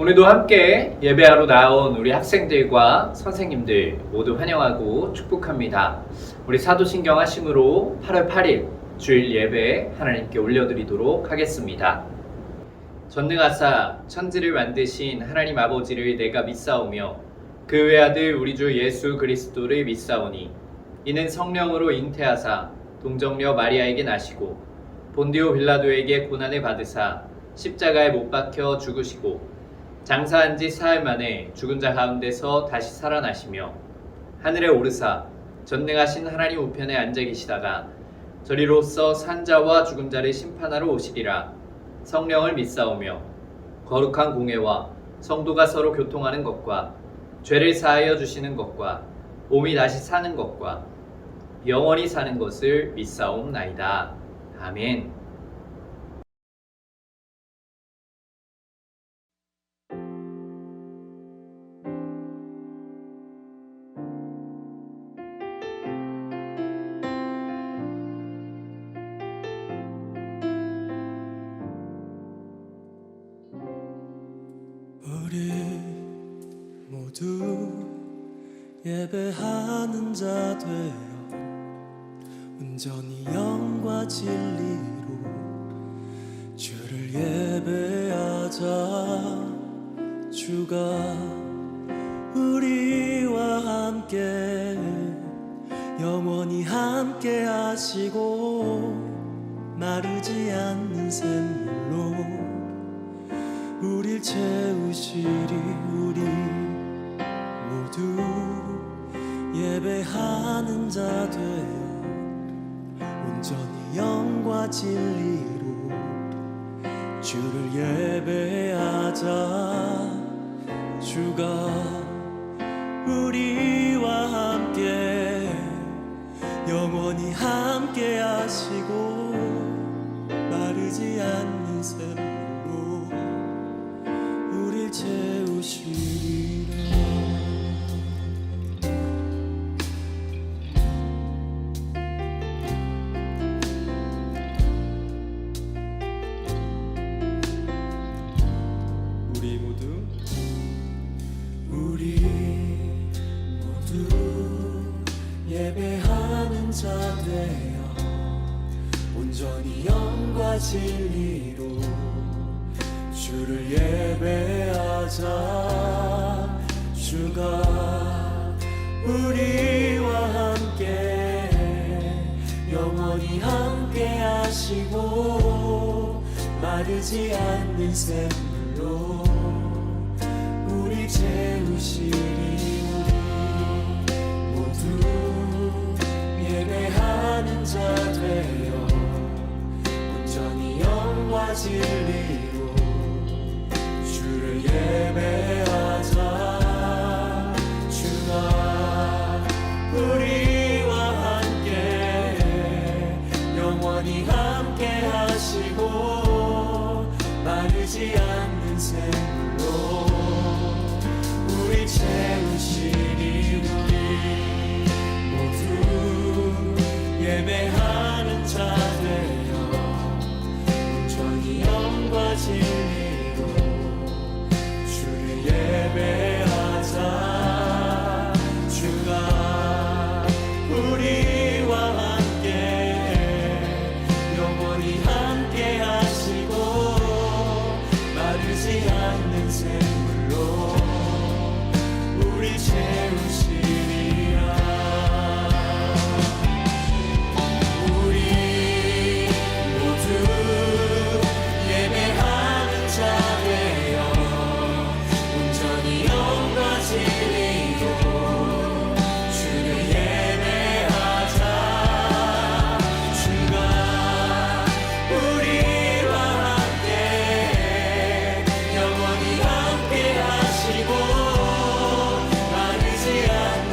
오늘도 함께 예배하러 나온 우리 학생들과 선생님들 모두 환영하고 축복합니다. 우리 사도신경 하심으로 8월 8일 주일 예배 하나님께 올려드리도록 하겠습니다. 전능하사 천지를 만드신 하나님 아버지를 내가 믿사오며 그 외아들 우리 주 예수 그리스도를 믿사오니 이는 성령으로 잉태하사 동정녀 마리아에게 나시고 본디오 빌라도에게 고난을 받으사 십자가에 못 박혀 죽으시고 장사한 지 사흘 만에 죽은 자 가운데서 다시 살아나시며 하늘에 오르사 전능하신 하나님 우편에 앉아 계시다가 저리로서 산 자와 죽은 자를 심판하러 오시리라. 성령을 믿사오며 거룩한 공회와 성도가 서로 교통하는 것과 죄를 사하여 주시는 것과 몸이 다시 사는 것과 영원히 사는 것을 믿사옵나이다. 아멘. 우리 모두 예배하는 자 되어 온전히 영과 진리로 주를 예배하자. 주가 우리와 함께 영원히 함께 하시고 마르지 않는 샘물로 우릴 채우시리. 우리 모두 예배하는 자 되어 온전히 영과 진리로 주를 예배하자. 주가 우리와 함께 영원히 함께 하시고 마르지 않는 샘물로 우릴 채우시리라. 우리 모두 예배하는 자 되어 온전히 영과 진리로 주를 예배하자. 주가 우리와 함께 영원히 함께 하시고 마르지 않는 샘물로 우리 채우시리. 우리 모두 예배하는 자 되어 온전히 영과 진리로 주를 예배하자. 주가 우리와 함께 영원히 함께 하시고 마르지 않는 샘물로 우리 채우시리. 우리 모두 예배하는 자 되어 온전히 영과 진리로 주를 예배하자. 주가 우리와 함께 영원히 함께 하시고 마르지 않는 샘물로 우리 채우시리라. 우리 모두 예배하는 자 되어 온전히 영과 진리로 주를 예배하자. 주가 우리와 함께 영원히 함께 하시고 마르지 않는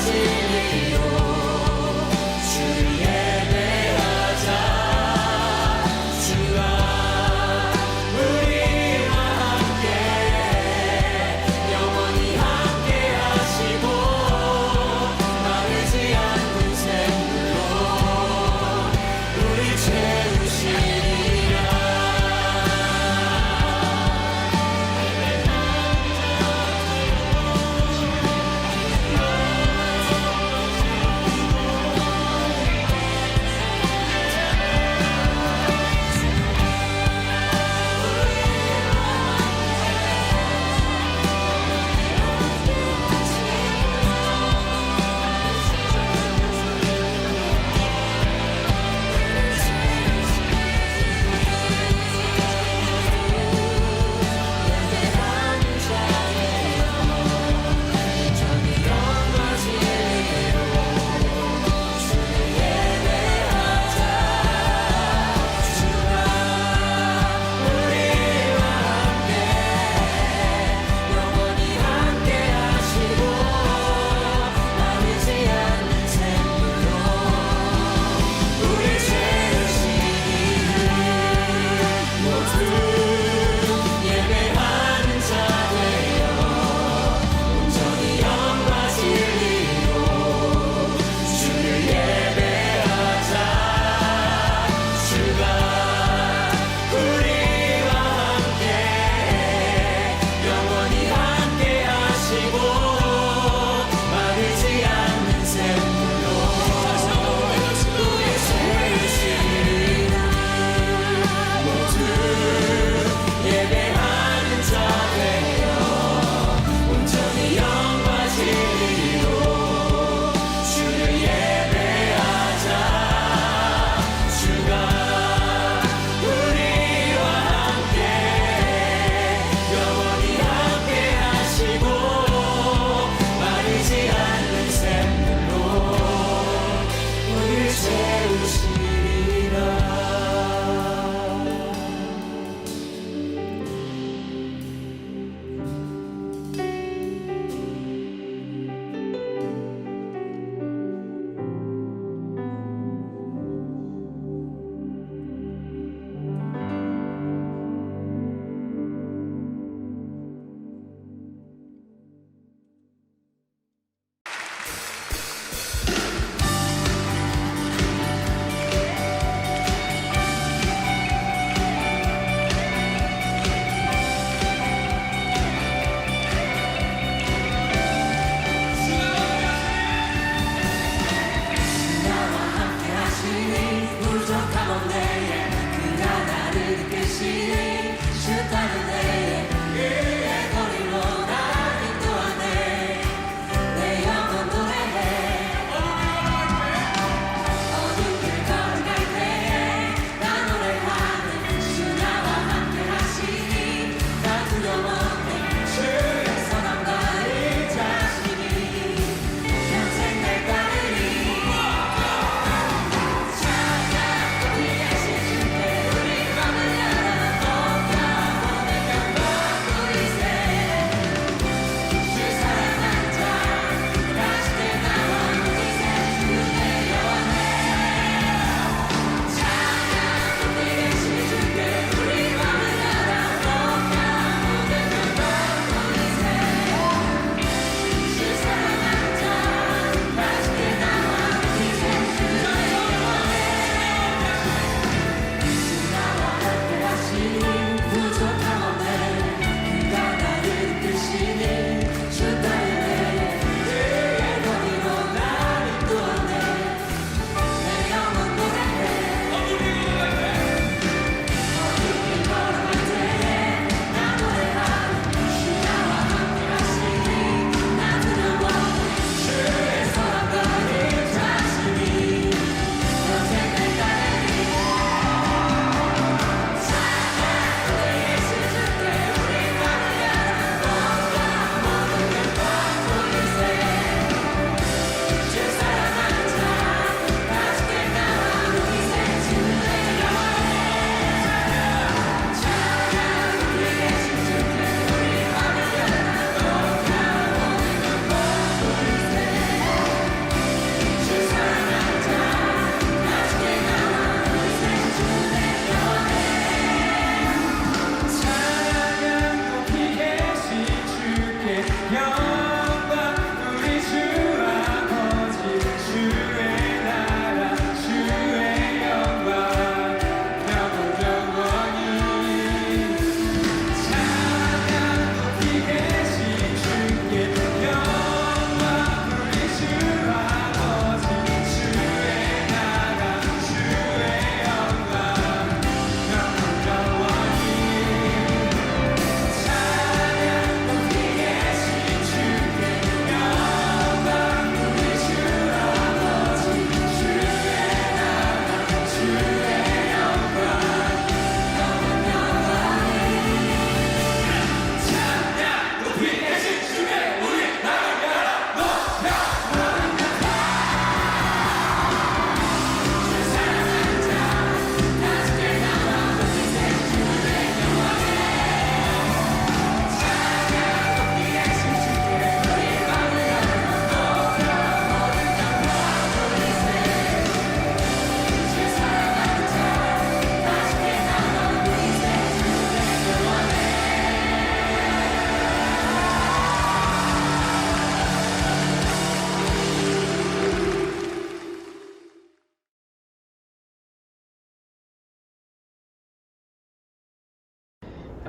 진리로 주를 예배하자. 주가 우리와 함께 영원히 함께 하시고 마르지 않는 샘물로 우리 채우시리라.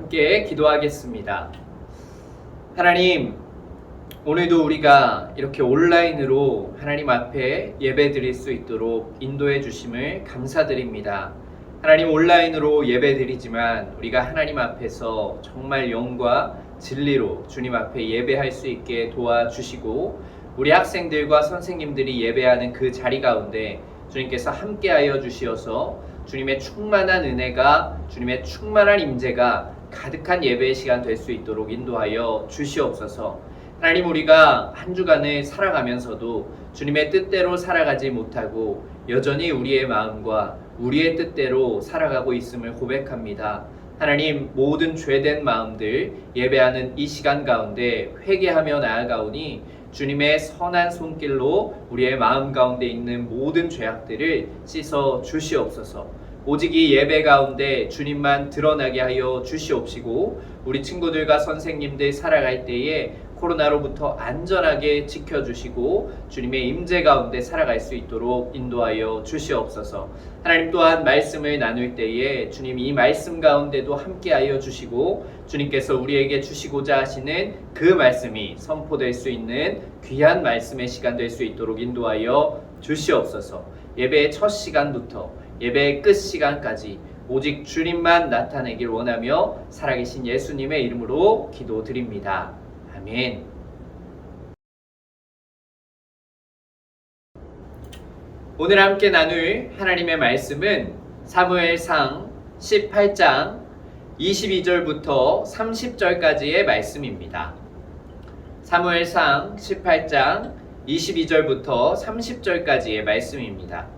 함께 기도하겠습니다. 하나님, 오늘도 우리가 이렇게 온라인으로 하나님 앞에 예배 드릴 수 있도록 인도해 주심을 감사드립니다. 하나님, 온라인으로 예배 드리지만 우리가 하나님 앞에서 정말 영과 진리로 주님 앞에 예배할 수 있게 도와주시고, 우리 학생들과 선생님들이 예배하는 그 자리 가운데 주님께서 함께하여 주시어서 주님의 충만한 은혜가, 주님의 충만한 임재가 가득한 예배의 시간 될 수 있도록 인도하여 주시옵소서. 하나님, 우리가 한 주간을 살아가면서도 주님의 뜻대로 살아가지 못하고 여전히 우리의 마음과 우리의 뜻대로 살아가고 있음을 고백합니다. 하나님, 모든 죄된 마음들 예배하는 이 시간 가운데 회개하며 나아가오니 주님의 선한 손길로 우리의 마음 가운데 있는 모든 죄악들을 씻어 주시옵소서. 오직 이 예배 가운데 주님만 드러나게 하여 주시옵시고, 우리 친구들과 선생님들 살아갈 때에 코로나로부터 안전하게 지켜주시고 주님의 임재 가운데 살아갈 수 있도록 인도하여 주시옵소서. 하나님, 또한 말씀을 나눌 때에 주님 이 말씀 가운데도 함께하여 주시고 주님께서 우리에게 주시고자 하시는 그 말씀이 선포될 수 있는 귀한 말씀의 시간 될 수 있도록 인도하여 주시옵소서. 예배의 첫 시간부터 예배의 끝 시간까지 오직 주님만 나타내길 원하며 살아계신 예수님의 이름으로 기도드립니다. 아멘. 오늘 함께 나눌 하나님의 말씀은 사무엘상 18장 22절부터 30절까지의 말씀입니다. 사무엘상 18장 22절부터 30절까지의 말씀입니다.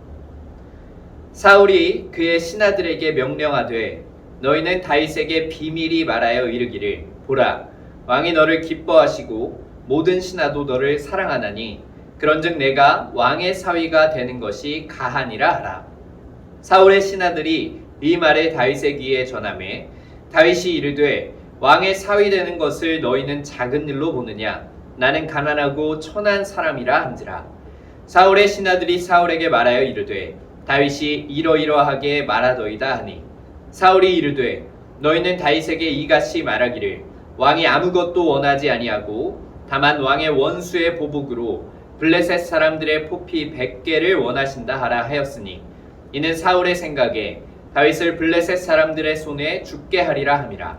사울이 그의 신하들에게 명령하되 너희는 다윗에게 비밀히 말하여 이르기를 보라, 왕이 너를 기뻐하시고 모든 신하도 너를 사랑하나니 그런즉 내가 왕의 사위가 되는 것이 가하니라 하라. 사울의 신하들이 이 말을 다윗의 귀에 전하매 다윗이 이르되 왕의 사위 되는 것을 너희는 작은 일로 보느냐? 나는 가난하고 천한 사람이라 한지라. 사울의 신하들이 사울에게 말하여 이르되 다윗이 이러이러하게 말하더이다 하니 사울이 이르되 너희는 다윗에게 이같이 말하기를 왕이 아무것도 원하지 아니하고 다만 왕의 원수의 보복으로 블레셋 사람들의 포피 100개를 원하신다 하라 하였으니 이는 사울의 생각에 다윗을 블레셋 사람들의 손에 죽게 하리라 함이라.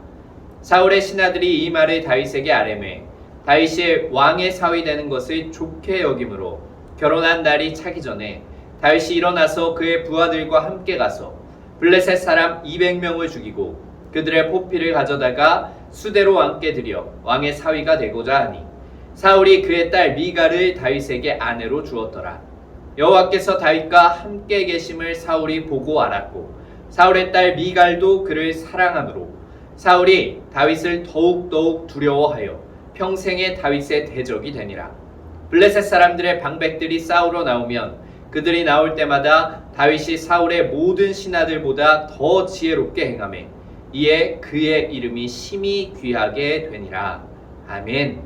사울의 신하들이 이 말을 다윗에게 아뢰매 다윗이 왕의 사위 되는 것을 좋게 여김으로 결혼한 날이 차기 전에 다윗이 일어나서 그의 부하들과 함께 가서 블레셋 사람 200명을 죽이고 그들의 포피를 가져다가 수대로 왕께 드려 왕의 사위가 되고자 하니 사울이 그의 딸 미갈을 다윗에게 아내로 주었더라. 여호와께서 다윗과 함께 계심을 사울이 보고 알았고 사울의 딸 미갈도 그를 사랑하므로 사울이 다윗을 더욱 두려워하여 평생에 다윗의 대적이 되니라. 블레셋 사람들의 방백들이 싸우러 나오면 그들이 나올 때마다 다윗이 사울의 모든 신하들보다 더 지혜롭게 행하매 이에 그의 이름이 심히 귀하게 되니라. 아멘.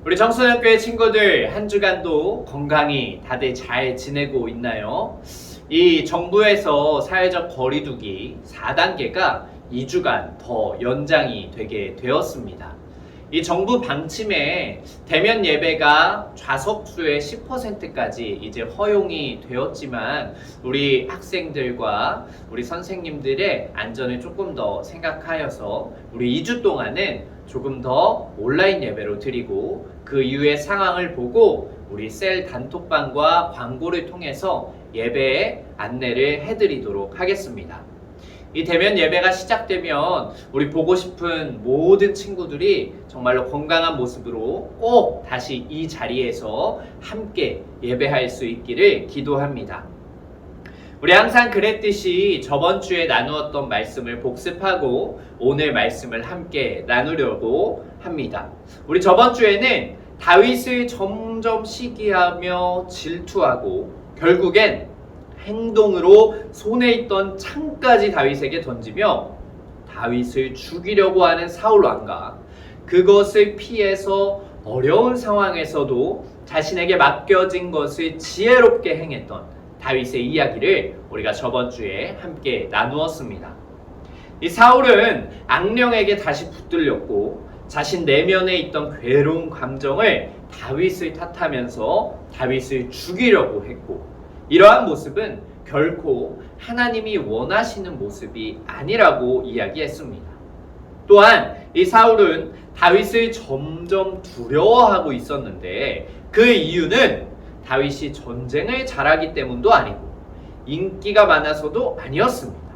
우리 정선학교의 친구들 한 주간도 건강히 다들 잘 지내고 있나요? 이 정부에서 사회적 거리두기 4단계가 2주간 더 연장이 되게 되었습니다. 이 정부 방침에 대면 예배가 좌석수의 10%까지 이제 허용이 되었지만 우리 학생들과 우리 선생님들의 안전을 조금 더 생각하여서 우리 2주 동안은 조금 더 온라인 예배로 드리고 그 이후의 상황을 보고 우리 셀 단톡방과 광고를 통해서 예배에 안내를 해드리도록 하겠습니다. 이 대면 예배가 시작되면 우리 보고 싶은 모든 친구들이 정말로 건강한 모습으로 꼭 다시 이 자리에서 함께 예배할 수 있기를 기도합니다. 우리 항상 그랬듯이 저번 주에 나누었던 말씀을 복습하고 오늘 말씀을 함께 나누려고 합니다. 우리 저번 주에는 다윗을 점점 시기하며 질투하고 결국엔 행동으로 손에 있던 창까지 다윗에게 던지며 다윗을 죽이려고 하는 사울 왕과 그것을 피해서 어려운 상황에서도 자신에게 맡겨진 것을 지혜롭게 행했던 다윗의 이야기를 우리가 저번 주에 함께 나누었습니다. 이 사울은 악령에게 다시 붙들렸고 자신 내면에 있던 괴로운 감정을 다윗을 탓하면서 다윗을 죽이려고 했고, 이러한 모습은 결코 하나님이 원하시는 모습이 아니라고 이야기했습니다. 또한 이 사울은 다윗을 점점 두려워하고 있었는데 그 이유는 다윗이 전쟁을 잘하기 때문도 아니고 인기가 많아서도 아니었습니다.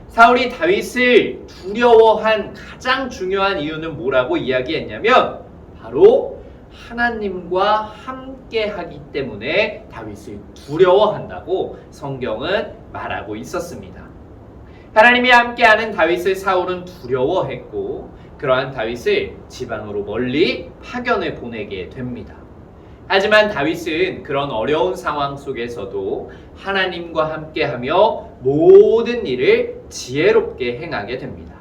사울이 다윗을 두려워한 가장 중요한 이유는 뭐라고 이야기했냐면 바로 하나님과 함께 하기 때문에 다윗을 두려워한다고 성경은 말하고 있었습니다. 하나님이 함께하는 다윗을 사울은 두려워했고 그러한 다윗을 지방으로 멀리 파견을 보내게 됩니다. 하지만 다윗은 그런 어려운 상황 속에서도 하나님과 함께하며 모든 일을 지혜롭게 행하게 됩니다.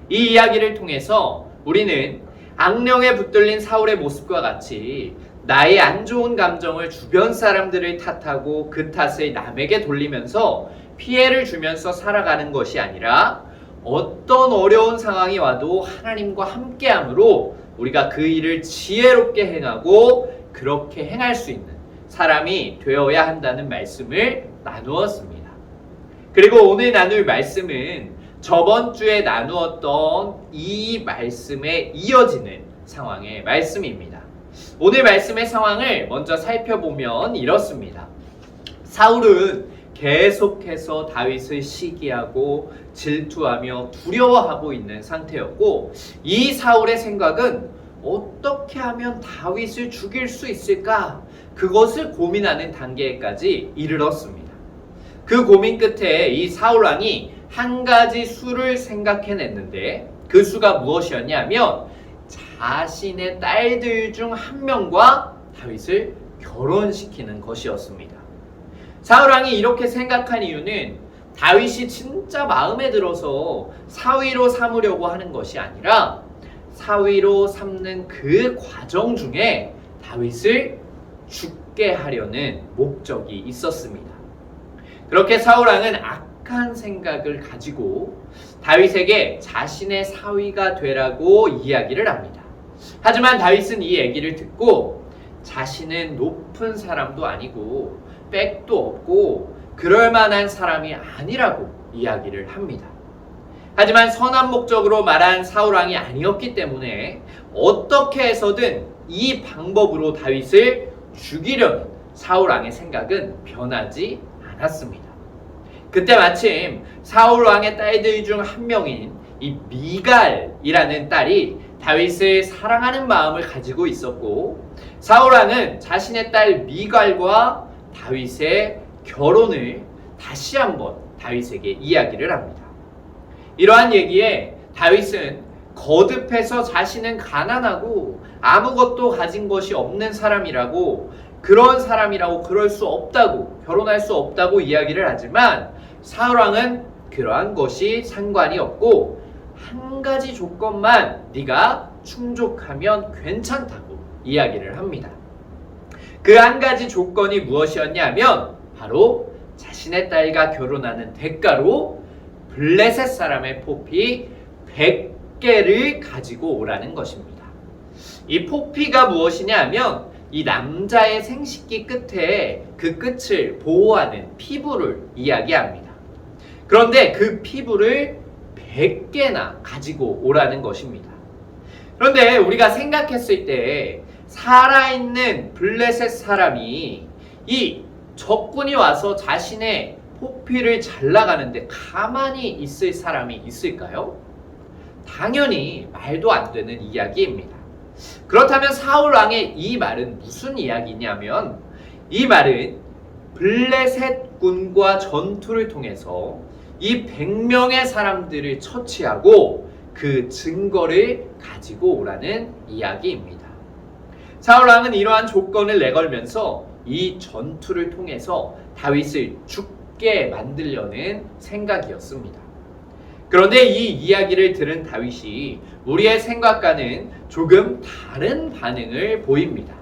이 이야기를 통해서 우리는 악령에 붙들린 사울의 모습과 같이 나의 안 좋은 감정을 주변 사람들을 탓하고 그 탓을 남에게 돌리면서 피해를 주면서 살아가는 것이 아니라 어떤 어려운 상황이 와도 하나님과 함께함으로 우리가 그 일을 지혜롭게 행하고 그렇게 행할 수 있는 사람이 되어야 한다는 말씀을 나누었습니다. 그리고 오늘 나눌 말씀은 저번 주에 나누었던 이 말씀에 이어지는 상황의 말씀입니다. 오늘 말씀의 상황을 먼저 살펴보면 이렇습니다. 사울은 계속해서 다윗을 시기하고 질투하며 두려워하고 있는 상태였고, 이 사울의 생각은 어떻게 하면 다윗을 죽일 수 있을까? 그것을 고민하는 단계까지 이르렀습니다. 그 고민 끝에 이 사울왕이 한 가지 수를 생각해냈는데 그 수가 무엇이었냐면 자신의 딸들 중 한 명과 다윗을 결혼시키는 것이었습니다. 사울왕이 이렇게 생각한 이유는 다윗이 진짜 마음에 들어서 사위로 삼으려고 하는 것이 아니라 사위로 삼는 그 과정 중에 다윗을 죽게 하려는 목적이 있었습니다. 그렇게 사울왕은 악한 생각을 가지고 다윗에게 자신의 사위가 되라고 이야기를 합니다. 하지만 다윗은 이 얘기를 듣고 자신은 높은 사람도 아니고 백도 없고 그럴 만한 사람이 아니라고 이야기를 합니다. 하지만 선한 목적으로 말한 사울왕이 아니었기 때문에 어떻게 해서든 이 방법으로 다윗을 죽이려는 사울왕의 생각은 변하지 않았습니다. 그때 마침 사울왕의 딸들 중 한 명인 이 미갈이라는 딸이 다윗을 사랑하는 마음을 가지고 있었고, 사울왕은 자신의 딸 미갈과 다윗의 결혼을 다시 한번 다윗에게 이야기를 합니다. 이러한 얘기에 다윗은 거듭해서 자신은 가난하고 아무것도 가진 것이 없는 사람이라고, 그런 사람이라고 그럴 수 없다고, 결혼할 수 없다고 이야기를 하지만 사울왕은 그러한 것이 상관이 없고 한 가지 조건만 네가 충족하면 괜찮다고 이야기를 합니다. 그 한 가지 조건이 무엇이었냐면 바로 자신의 딸과 결혼하는 대가로 블레셋 사람의 포피 100개를 가지고 오라는 것입니다. 이 포피가 무엇이냐 하면 이 남자의 생식기 끝에 그 끝을 보호하는 피부를 이야기합니다. 그런데 그 피부를 100개나 가지고 오라는 것입니다. 그런데 우리가 생각했을 때 살아있는 블레셋 사람이 이 적군이 와서 자신의 포피를 잘라가는데 가만히 있을 사람이 있을까요? 당연히 말도 안 되는 이야기입니다. 그렇다면 사울왕의 이 말은 무슨 이야기냐면, 이 말은 블레셋 군과 전투를 통해서 이 100명의 사람들을 처치하고 그 증거를 가지고 오라는 이야기입니다. 사울왕은 이러한 조건을 내걸면서 이 전투를 통해서 다윗을 죽게 만들려는 생각이었습니다. 그런데 이 이야기를 들은 다윗이 우리의 생각과는 조금 다른 반응을 보입니다.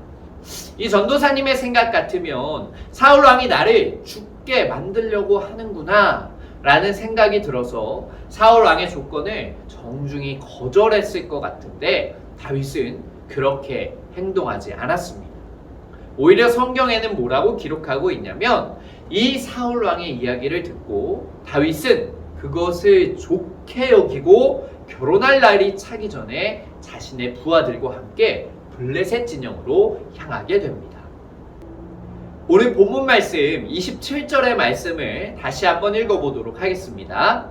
이 전도사님의 생각 같으면 사울 왕이 나를 죽게 만들려고 하는구나 라는 생각이 들어서 사울 왕의 조건을 정중히 거절했을 것 같은데 다윗은 그렇게 행동하지 않았습니다. 오히려 성경에는 뭐라고 기록하고 있냐면 이 사울 왕의 이야기를 듣고 다윗은 그것을 좋게 여기고 결혼할 날이 차기 전에 자신의 부하들과 함께 블레셋 진영으로 향하게 됩니다. 오늘 본문 말씀 27절의 말씀을 다시 한번 읽어보도록 하겠습니다.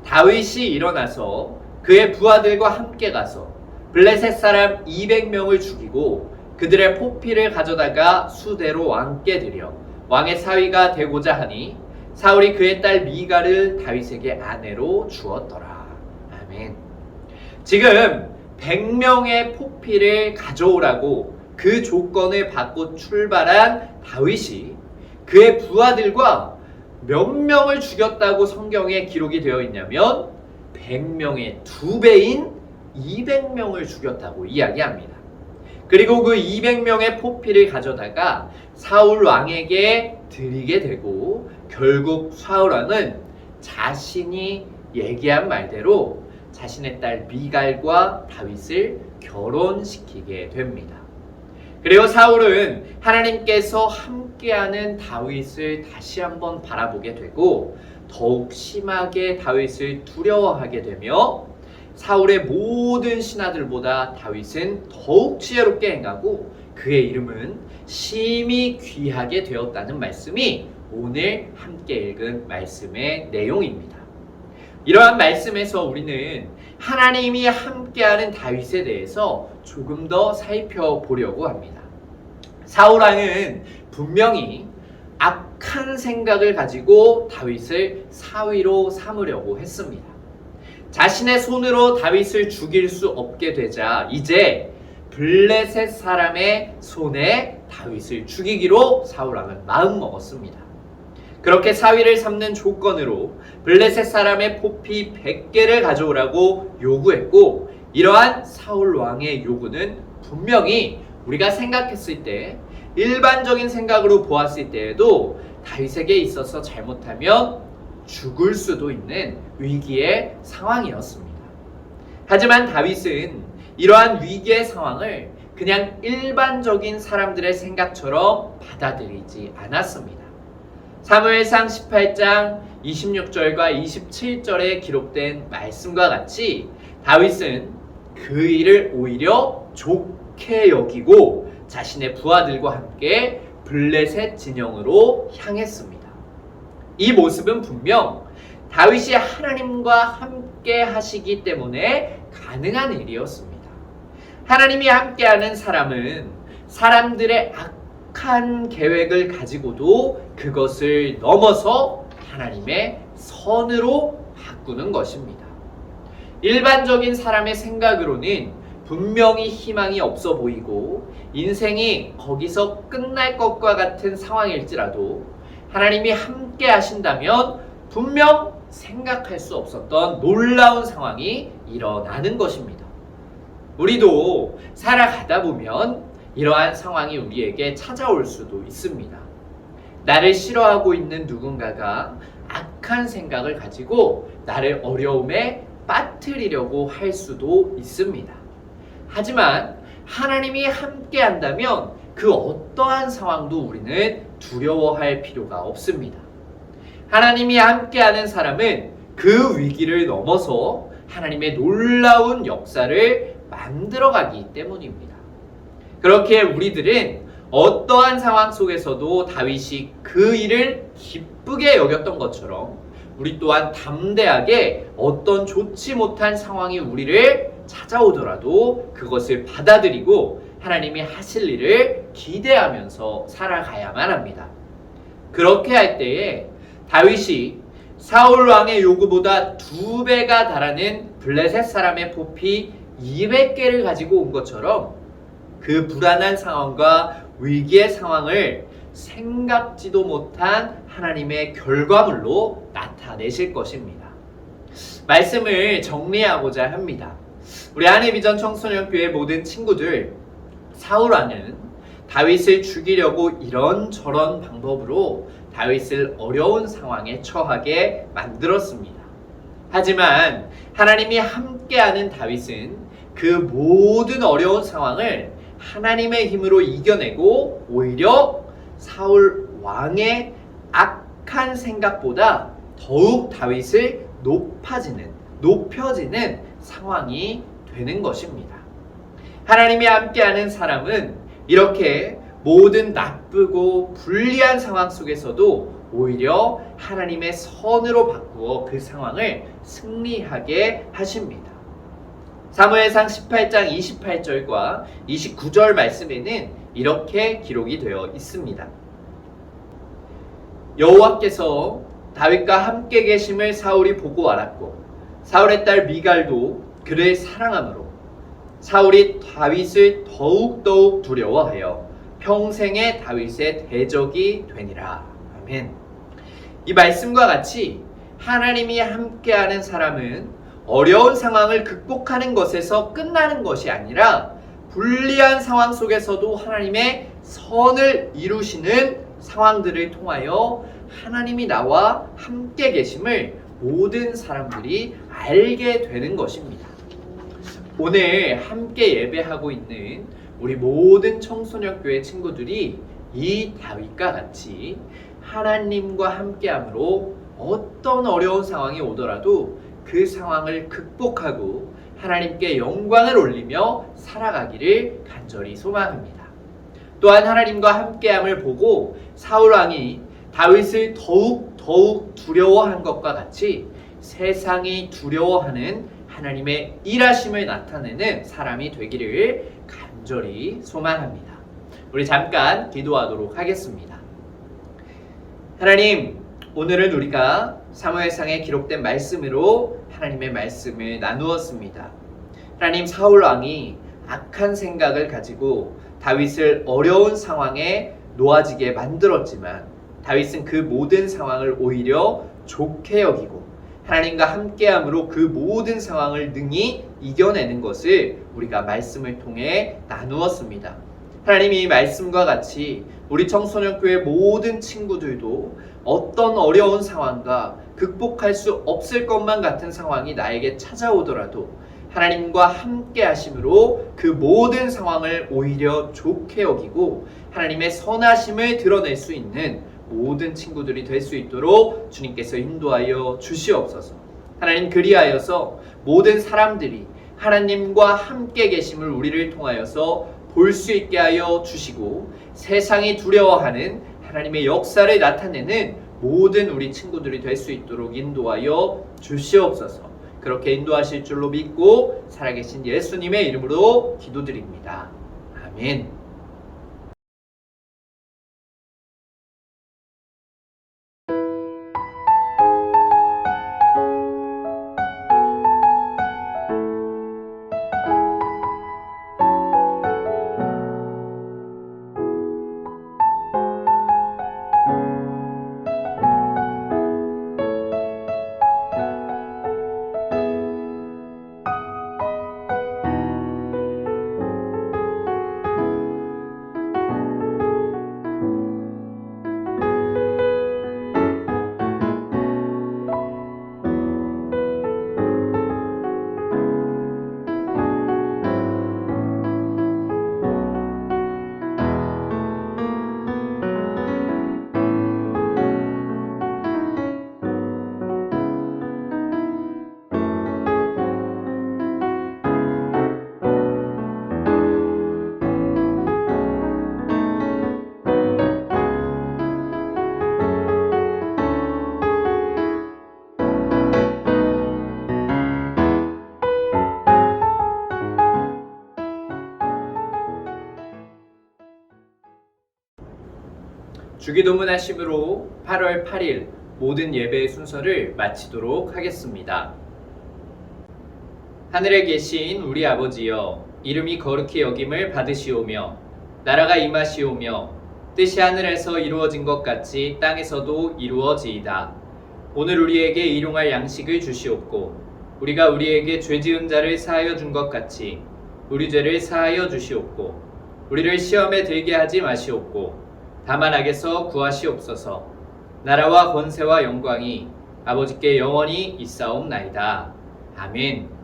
다윗이 일어나서 그의 부하들과 함께 가서 블레셋 사람 200명을 죽이고 그들의 포피를 가져다가 수대로 왕께 드려 왕의 사위가 되고자 하니 사울이 그의 딸 미갈을 다윗에게 아내로 주었더라. 아멘. 지금 100명의 포피를 가져오라고 그 조건을 받고 출발한 다윗이 그의 부하들과 몇 명을 죽였다고 성경에 기록이 되어 있냐면 100명의 2배인 200명을 죽였다고 이야기합니다. 그리고 그 200명의 포피를 가져다가 사울 왕에게 드리게 되고 결국 사울 왕은 자신이 얘기한 말대로 자신의 딸 미갈과 다윗을 결혼시키게 됩니다. 그리고 사울은 하나님께서 함께하는 다윗을 다시 한번 바라보게 되고 더욱 심하게 다윗을 두려워하게 되며 사울의 모든 신하들보다 다윗은 더욱 지혜롭게 행하고 그의 이름은 심히 귀하게 되었다는 말씀이 오늘 함께 읽은 말씀의 내용입니다. 이러한 말씀에서 우리는 하나님이 함께하는 다윗에 대해서 조금 더 살펴보려고 합니다. 사울 왕은 분명히 악한 생각을 가지고 다윗을 사위로 삼으려고 했습니다. 자신의 손으로 다윗을 죽일 수 없게 되자 이제 블레셋 사람의 손에 다윗을 죽이기로 사울 왕은 마음먹었습니다. 그렇게 사위를 삼는 조건으로 블레셋 사람의 포피 100개를 가져오라고 요구했고 이러한 사울 왕의 요구는 분명히 우리가 생각했을 때 일반적인 생각으로 보았을 때에도 다윗에게 있어서 잘못하면 죽을 수도 있는 위기의 상황이었습니다. 하지만 다윗은 이러한 위기의 상황을 그냥 일반적인 사람들의 생각처럼 받아들이지 않았습니다. 사무엘상 18장 26절과 27절에 기록된 말씀과 같이 다윗은 그 일을 오히려 좋게 여기고 자신의 부하들과 함께 블레셋 진영으로 향했습니다. 이 모습은 분명 다윗이 하나님과 함께 하시기 때문에 가능한 일이었습니다. 하나님이 함께하는 사람은 사람들의 악한 계획을 가지고도 그것을 넘어서 하나님의 선으로 바꾸는 것입니다. 일반적인 사람의 생각으로는 분명히 희망이 없어 보이고 인생이 거기서 끝날 것과 같은 상황일지라도 하나님이 함께 하신다면 분명 생각할 수 없었던 놀라운 상황이 일어나는 것입니다. 우리도 살아가다 보면 이러한 상황이 우리에게 찾아올 수도 있습니다. 나를 싫어하고 있는 누군가가 악한 생각을 가지고 나를 어려움에 빠뜨리려고 할 수도 있습니다. 하지만 하나님이 함께 한다면 그 어떠한 상황도 우리는 두려워할 필요가 없습니다. 하나님이 함께하는 사람은 그 위기를 넘어서 하나님의 놀라운 역사를 만들어가기 때문입니다. 그렇게 우리들은 어떠한 상황 속에서도 다윗이 그 일을 기쁘게 여겼던 것처럼 우리 또한 담대하게 어떤 좋지 못한 상황이 우리를 찾아오더라도 그것을 받아들이고 하나님이 하실 일을 기대하면서 살아가야만 합니다. 그렇게 할 때에 다윗이 사울 왕의 요구보다 2배가 달하는 블레셋 사람의 포피 200개를 가지고 온 것처럼 그 불안한 상황과 위기의 상황을 생각지도 못한 하나님의 결과물로 나타내실 것입니다. 말씀을 정리하고자 합니다. 우리 한해비전 청소년교회 모든 친구들, 사울 왕은 다윗을 죽이려고 이런저런 방법으로 다윗을 어려운 상황에 처하게 만들었습니다. 하지만 하나님이 함께하는 다윗은 그 모든 어려운 상황을 하나님의 힘으로 이겨내고 오히려 사울 왕의 악한 생각보다 더욱 다윗을 높여지는 상황이 되는 것입니다. 하나님이 함께하는 사람은 이렇게 모든 나쁘고 불리한 상황 속에서도 오히려 하나님의 선으로 바꾸어 그 상황을 승리하게 하십니다. 사무엘상 18장 28절과 29절 말씀에는 이렇게 기록이 되어 있습니다. 여호와께서 다윗과 함께 계심을 사울이 보고 알았고 사울의 딸 미갈도 그를 사랑하므로 사울이 다윗을 더욱 두려워하여 평생의 다윗의 대적이 되니라. 아멘. 이 말씀과 같이 하나님이 함께하는 사람은 어려운 상황을 극복하는 것에서 끝나는 것이 아니라 불리한 상황 속에서도 하나님의 선을 이루시는 상황들을 통하여 하나님이 나와 함께 계심을 모든 사람들이 알게 되는 것입니다. 오늘 함께 예배하고 있는 우리 모든 청소년교회 친구들이 이 다윗과 같이 하나님과 함께함으로 어떤 어려운 상황이 오더라도 그 상황을 극복하고 하나님께 영광을 올리며 살아가기를 간절히 소망합니다. 또한 하나님과 함께함을 보고 사울 왕이 다윗을 더욱 두려워한 것과 같이 세상이 두려워하는 하나님의 일하심을 나타내는 사람이 되기를 간절히 소망합니다. 우리 잠깐 기도하도록 하겠습니다. 하나님, 오늘은 우리가 사무엘상에 기록된 말씀으로 하나님의 말씀을 나누었습니다. 하나님, 사울 왕이 악한 생각을 가지고 다윗을 어려운 상황에 놓아지게 만들었지만 다윗은 그 모든 상황을 오히려 좋게 여기고 하나님과 함께함으로 그 모든 상황을 능히 이겨내는 것을 우리가 말씀을 통해 나누었습니다. 하나님이 이 말씀과 같이 우리 청소년교회 모든 친구들도 어떤 어려운 상황과 극복할 수 없을 것만 같은 상황이 나에게 찾아오더라도 하나님과 함께 하심으로 그 모든 상황을 오히려 좋게 여기고 하나님의 선하심을 드러낼 수 있는 모든 친구들이 될 수 있도록 주님께서 인도하여 주시옵소서. 하나님, 그리하여서 모든 사람들이 하나님과 함께 계심을 우리를 통하여서 볼 수 있게 하여 주시고 세상이 두려워하는 하나님의 역사를 나타내는 모든 우리 친구들이 될 수 있도록 인도하여 주시옵소서. 그렇게 인도하실 줄로 믿고 살아계신 예수님의 이름으로 기도드립니다. 아멘. 주기도문 하심으로 8월 8일 모든 예배의 순서를 마치도록 하겠습니다. 하늘에 계신 우리 아버지여, 이름이 거룩히 여김을 받으시오며 나라가 임하시오며 뜻이 하늘에서 이루어진 것 같이 땅에서도 이루어지이다. 오늘 우리에게 일용할 양식을 주시옵고 우리가 우리에게 죄 지은 자를 사하여 준 것 같이 우리 죄를 사하여 주시옵고 우리를 시험에 들게 하지 마시옵고 다만 악에서 구하시옵소서. 나라와 권세와 영광이 아버지께 영원히 있사옵나이다. 아멘.